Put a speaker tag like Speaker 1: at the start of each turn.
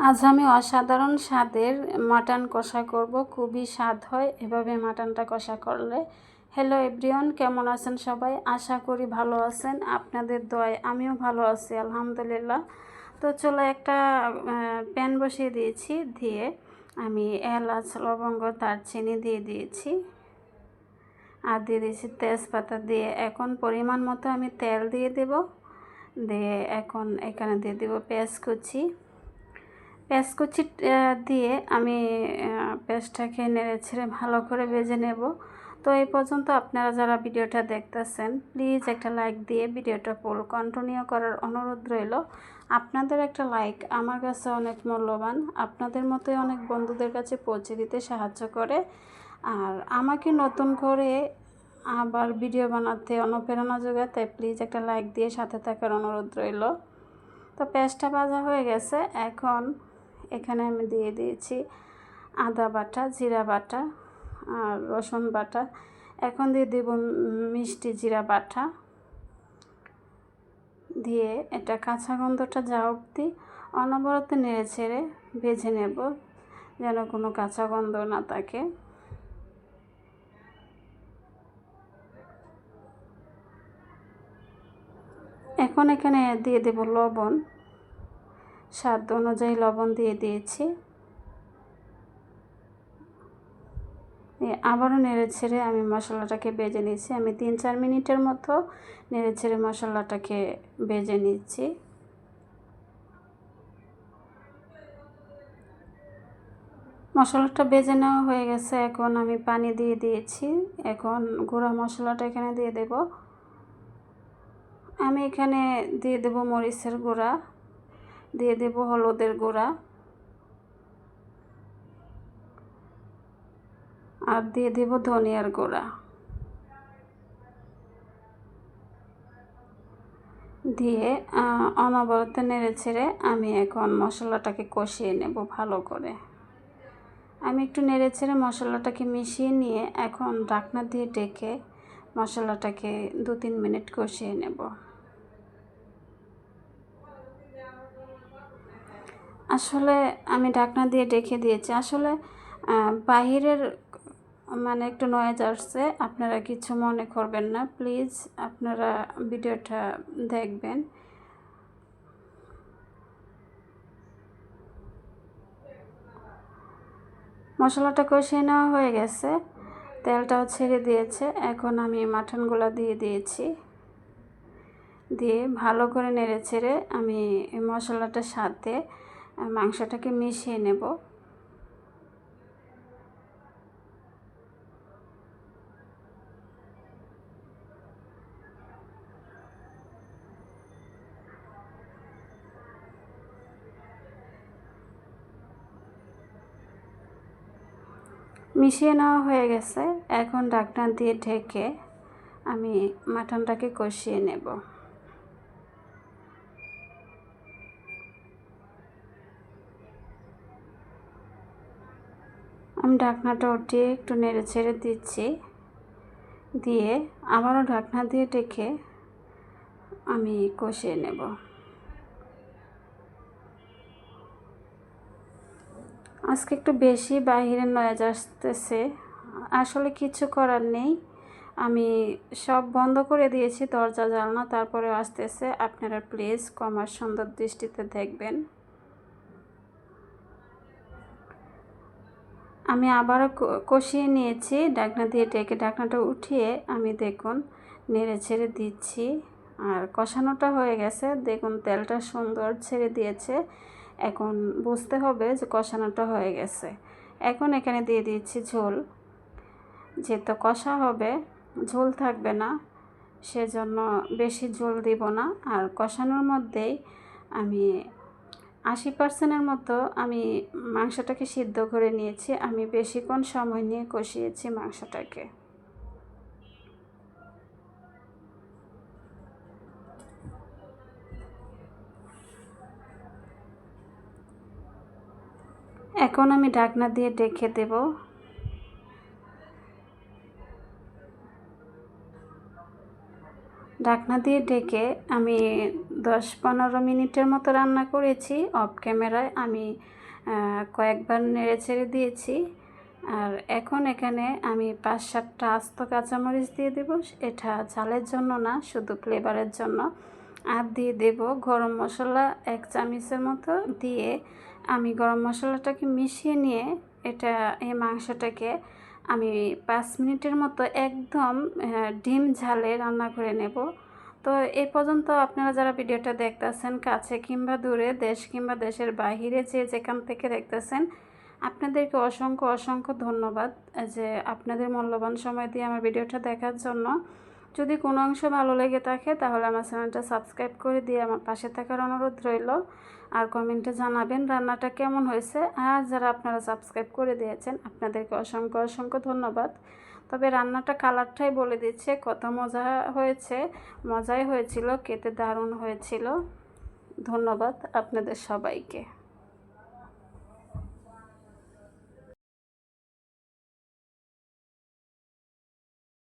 Speaker 1: আজ আমি অসাধারণ স্বাদের মাটন কষা করব। খুবই স্বাদ হয় এভাবে মাটনটা কষা করলে। হ্যালো এভরিওয়ান, কেমন আছেন সবাই? আশা করি ভালো আছেন। আপনাদের দোয়ায় আমিও ভালো আছি, আলহামদুলিল্লাহ। তো চলো, একটা প্যান বসিয়ে দিয়েছি। দিয়ে আমি এলাচ, লবঙ্গ, দারচিনি দিয়ে দিয়েছি, আর দিয়ে দিয়েছি তেজপাতা। দিয়ে এখন পরিমাণ মতো আমি তেল দিয়ে দেব। দিয়ে এখন এখানে দিয়ে দেব পেঁয়াজ কুচি। পেঁয়াজ কুচি দিয়ে আমি পেঁয়াজটাকে নেড়ে ছেড়ে ভালো করে ভেজে নেব। তো এই পর্যন্ত আপনারা যারা ভিডিওটা দেখতেছেন, প্লিজ একটা লাইক দিয়ে ভিডিওটা ফুল কন্টিনিউ করার অনুরোধ রইল। আপনাদের একটা লাইক আমার কাছে অনেক মূল্যবান, আপনাদের মতোই অনেক বন্ধুদের কাছে পৌঁছে দিতে সাহায্য করে, আর আমাকে নতুন করে আবার ভিডিও বানাতে অনুপ্রেরণা যোগায়। তাই প্লিজ একটা লাইক দিয়ে সাথে থাকার অনুরোধ রইল। তো পেঁয়াজটা ভাজা হয়ে গেছে। এখন এখানে আমি দিয়ে দিয়েছি আদা বাটা, জিরা বাটা আর রসুন বাটা। এখন দিয়ে দেব মিষ্টি জিরা বাটা। দিয়ে এটা কাঁচা গন্ধটা যাওয়া অবধি অনবরত নেড়ে ছেড়ে ভেজে নেব, যেন কোনো কাঁচা গন্ধ না থাকে। এখন এখানে দিয়ে দেব লবণ, স্বাদ অনুযায়ী লবণ দিয়ে দিয়েছি। আবারও নেড়ে ছেড়ে আমি মশলাটাকে ভেজে নিচ্ছি। আমি 3-4 মিনিটের মতো নেড়ে ছেড়ে মশলাটাকে ভেজে নিচ্ছি। মশলাটা ভেজে নেওয়া হয়ে গেছে। এখন আমি পানি দিয়ে দিয়েছি। এখন গুঁড়া মশলাটা এখানে দিয়ে দেব। আমি এখানে দিয়ে দেব মরিচের গুঁড়া, দিয়ে দেব হলুদের গুঁড়া, আর দিয়ে দেব ধনিয়ার গুঁড়া। দিয়ে অনবরত নেড়ে ছেড়ে আমি এখন মশলাটাকে কষিয়ে নেব ভালো করে। আমি একটু নেড়ে ছেড়ে মশলাটাকে মিশিয়ে নিয়ে এখন ঢাকনা দিয়ে ঢেকে মশলাটাকে 2-3 মিনিট কষিয়ে নেব। আসলে আমি ঢাকনা দিয়ে ঢেকে দিয়েছি। আসলে বাহিরের মানে একটু নয়েজ আসছে, আপনারা কিছু মনে করবেন না, প্লিজ আপনারা ভিডিওটা দেখবেন। মশলাটা কষিয়ে নেওয়া হয়ে গেছে, তেলটাও ছেড়ে দিয়েছে। এখন আমি মাটনগুলো দিয়ে দিয়েছি। দিয়ে ভালো করে নেড়ে ছেড়ে আমি মশলাটার সাথে মাংসটাকে মিশিয়ে নেব। মিশিয়ে নেওয়া হয়ে গেছে। এখন ঢাকনা দিয়ে ঢেকে আমি মাটনটাকে কষিয়ে নেব। আমি ঢাকনাটা উঠিয়ে একটু নেড়ে ছেড়ে দিচ্ছি। দিয়ে আবারও ঢাকনা দিয়ে ঢেকে আমি কষিয়ে নেব। আজকে একটু বেশি বাহিরের নয়েজ আসতেছে, আসলে কিছু করার নেই। আমি সব বন্ধ করে দিয়েছি, দরজা জানলা, তারপরে আসতেছে। আপনারা প্লিজ কমার সুন্দর দৃষ্টিতে দেখবেন। আমি আবারও কষিয়ে নিয়েছি ঢাকনা দিয়ে ঢেকে। ঢাকনাটা উঠিয়ে আমি দেখুন নেড়ে ছেড়ে দিচ্ছি, আর কষানোটা হয়ে গেছে। দেখুন তেলটা সুন্দর ছেড়ে দিয়েছে। এখন বুঝতে হবে যে কষানোটা হয়ে গেছে। এখন এখানে দিয়ে দিচ্ছি ঝোল। যেহেতু কষা হবে, ঝোল থাকবে না, সেজন্য বেশি ঝোল দিব না। আর কষানোর মধ্যেই আমি 80% মতো আমি মাংসটাকে সিদ্ধ করে নিয়েছি। আমি বেশিক্ষণ সময় নিয়ে কষিয়েছি মাংসটাকে। এখন আমি ঢাকনা দিয়ে ঢেকে দেব। ঢাকনা দিয়ে ঢেকে আমি 10-15 মিনিটের মতো রান্না করেছি। অফ ক্যামেরায় আমি কয়েকবার নেড়ে ছেড়ে দিয়েছি। আর এখন এখানে আমি 5-7টা আস্ত কাঁচামরিচ দিয়ে দেব। এটা ঝালের জন্য না, শুধু ফ্লেভারের জন্য। আর দিয়ে দেব গরম মশলা 1 চামচের মতো দিয়ে আমি গরম মশলাটাকে মিশিয়ে নিয়ে এই মাংসটাকে আমি 5 মিনিটের মতো একদম ডিম ঝালে রান্না করে নেব। তো এই পর্যন্ত আপনারা যারা ভিডিওটা দেখতেছেন, কাছে কিংবা দূরে, দেশ কিংবা দেশের বাহিরে, যেখান থেকে দেখতেছেন, আপনাদেরকে অসংখ্য অসংখ্য ধন্যবাদ যে আপনাদের মূল্যবান সময় দিয়ে আমার ভিডিওটা দেখার জন্য। যদি কোনো অংশ ভালো লেগে থাকে তাহলে আমার চ্যানেলটা সাবস্ক্রাইব করে দিয়ে আমার পাশে থাকার অনুরোধ রইল। আর কমেন্টে জানাবেন রান্নাটা কেমন হয়েছে। আর যারা আপনারা সাবস্ক্রাইব করে দিয়েছেন আপনাদেরকে অসংখ্য অসংখ্য ধন্যবাদ। তবে রান্নাটা কালারটাই বলে দিচ্ছে কত মজা হয়েছে। মজাই হয়েছিল, খেতে দারুণ হয়েছিল। ধন্যবাদ আপনাদের সবাইকে।